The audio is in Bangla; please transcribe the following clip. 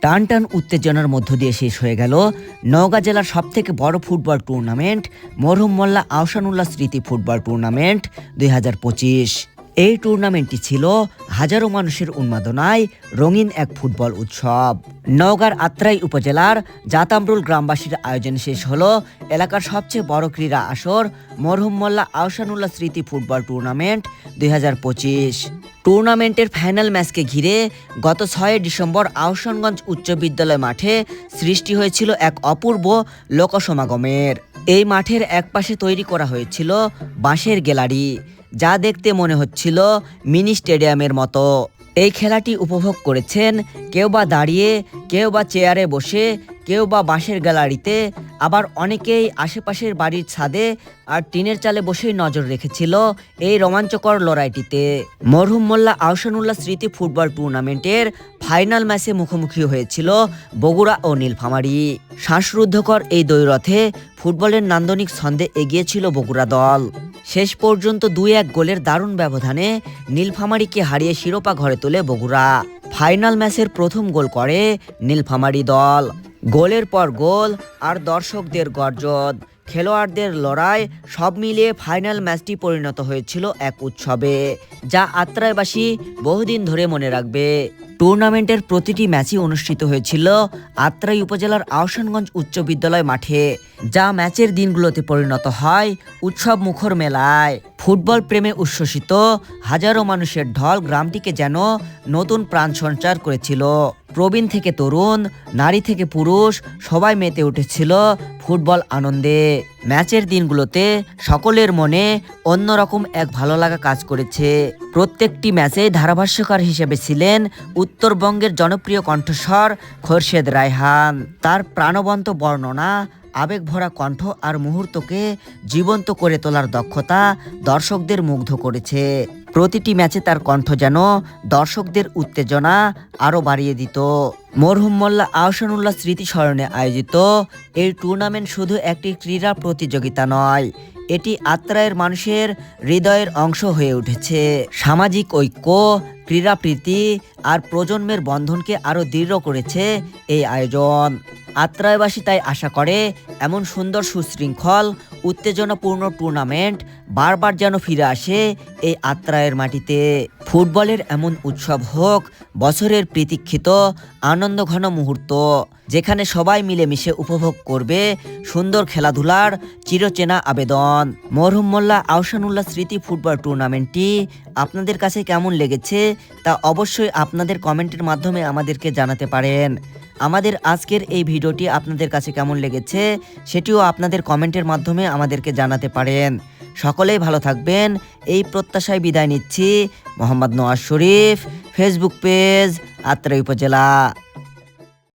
টান টান উত্তেজনার মধ্য দিয়ে শেষ হয়ে গেল নওগাঁ জেলার সবথেকে বড় ফুটবল টুর্নামেন্ট মরহুম মোল্লা আহসানুল্লাহ স্মৃতি ফুটবল টুর্নামেন্ট 2025। এই টুর্নামেন্টটি ছিল হাজারো মানুষের উন্মাদনায় রঙিন এক ফুটবল উৎসব। নওগাঁর আত্রাই উপজেলার জাতামরুল গ্রামবাসীর আয়োজনে শেষ হলো এলাকার সবচেয়ে বড় ক্রীড়া আসর মরহুম মোল্লা আহসানুল্লাহ স্মৃতি ফুটবল টুর্নামেন্ট 2025। টুর্নামেন্টের ফাইনাল ম্যাচকে ঘিরে গত 6 ডিসেম্বর আহসানগঞ্জ উচ্চ বিদ্যালয় মাঠে সৃষ্টি হয়েছিল এক অপূর্ব লোকসমাগমের। এই মাঠের একপাশে তৈরি করা হয়েছিল বাঁশের গ্যালারি, যা দেখতে মনে হচ্ছিল মিনি স্টেডিয়ামের মতো। এই খেলাটি উপভোগ করেছেন কেউ বা দাঁড়িয়ে, কেউ বা চেয়ারে বসে, কেউ বা বাঁশের গ্যালারিতে, আবার অনেকেই আশেপাশের বাড়ির ছাদে আর টিনের চালে বসেই নজর রেখেছিল এই রোমাঞ্চকর লড়াইটিতে। মরহুম মোল্লা আহসানুল্লাহ স্মৃতি ফুটবল টুর্নামেন্টের ফাইনাল ম্যাচে মুখোমুখি হয়েছিল বগুড়া ও নীলফামারী। শ্বাসরুদ্ধকর এই দ্বৈরথে ফুটবলের নান্দনিক ছন্দে এগিয়েছিল বগুড়া দল। শেষ পর্যন্ত 2-1 গোলের দারুণ ব্যবধানে নীলফামারীকে হারিয়ে শিরোপা ঘরে তোলে বগুড়া। ফাইনাল ম্যাচের প্রথম গোল করে নীলফামারী দল। গোলের পর গোল আর দর্শকদের গর্জন, খেলোয়াড়দের লড়াই সব মিলিয়ে ফাইনাল ম্যাচটি পরিণত হয়েছিল এক উৎসবে, যা আত্রাইবাসী বহুদিন ধরে মনে রাখবে। টুর্নামেন্টের প্রতিটি ম্যাচই অনুষ্ঠিত হয়েছিল আত্রাই উপজেলার আহসানগঞ্জ উচ্চ বিদ্যালয় মাঠে, যা ম্যাচের দিনগুলোতে পরিণত হয় উৎসব মুখর মেলায়। ফুটবল প্রেমে উচ্ছ্বসিত হাজারো মানুষের ঢল গ্রামটিকে যেন নতুন প্রাণ সঞ্চার করেছিল। প্রবীণ থেকে তরুণ, নারী থেকে পুরুষ, সবাই মেতে উঠেছিল ফুটবল আনন্দে। ম্যাচের দিনগুলোতে সকলের মনে অন্যরকম এক ভালো লাগা কাজ করেছে। প্রত্যেকটি ম্যাচে ধারাভাষ্যকার হিসেবে ছিলেন উত্তরবঙ্গের জনপ্রিয় কণ্ঠস্বর খোরশেদ রায়হান। তার প্রাণবন্ত বর্ণনা, আবেগভরা কণ্ঠ আর মুহূর্তকে জীবন্ত করে তোলার দক্ষতা দর্শকদের মুগ্ধ করেছে। প্রতিটি ম্যাচে তার কণ্ঠ যেন দর্শকদের উত্তেজনা আরও বাড়িয়ে দিত। মরহুম মোল্লা আহসানুল্লাহ স্মৃতি স্মরণে আয়োজিত এই টুর্নামেন্ট শুধু একটি ক্রীড়া প্রতিযোগিতা নয়, এটি আত্রায়ের মানুষের হৃদয়ের অংশ হয়ে উঠেছে। সামাজিক ঐক্য, ক্রীড়াপ্রীতি আর প্রজন্মের বন্ধনকে আরও দৃঢ় করেছে এই আয়োজন। আত্রাইবাসী তাই আশা করে এমন সুন্দর, সুশৃঙ্খল, উত্তেজনাপূর্ণ টুর্নামেন্ট বারবার যেন ফিরে আসে এই আত্রায়ের মাটিতে। ফুটবলের এমন উৎসব হোক বছরের প্রতীক্ষিত আনন্দঘন মুহূর্ত, যেখানে সবাই মিলেমিশে উপভোগ করবে সুন্দর খেলাধুলার চিরচেনা আবেদন। মরহুম মোল্লা আহসানুল্লাহ স্মৃতি ফুটবল টুর্নামেন্টটি আপনাদের কাছে কেমন লেগেছে তা অবশ্যই আপনাদের কমেন্টের মাধ্যমে আমাদেরকে জানাতে পারেন। আমাদের আজকের এই ভিডিওটি আপনাদের কাছে কেমন লেগেছে সেটিও আপনাদের কমেন্টের মাধ্যমে আমাদেরকে জানাতে পারেন। সকলেই ভালো থাকবেন এই প্রত্যাশায় বিদায় নিচ্ছি। মোহাম্মদ নওয়াজ শরীফ, ফেসবুক পেজ আত্রাই উপজেলা।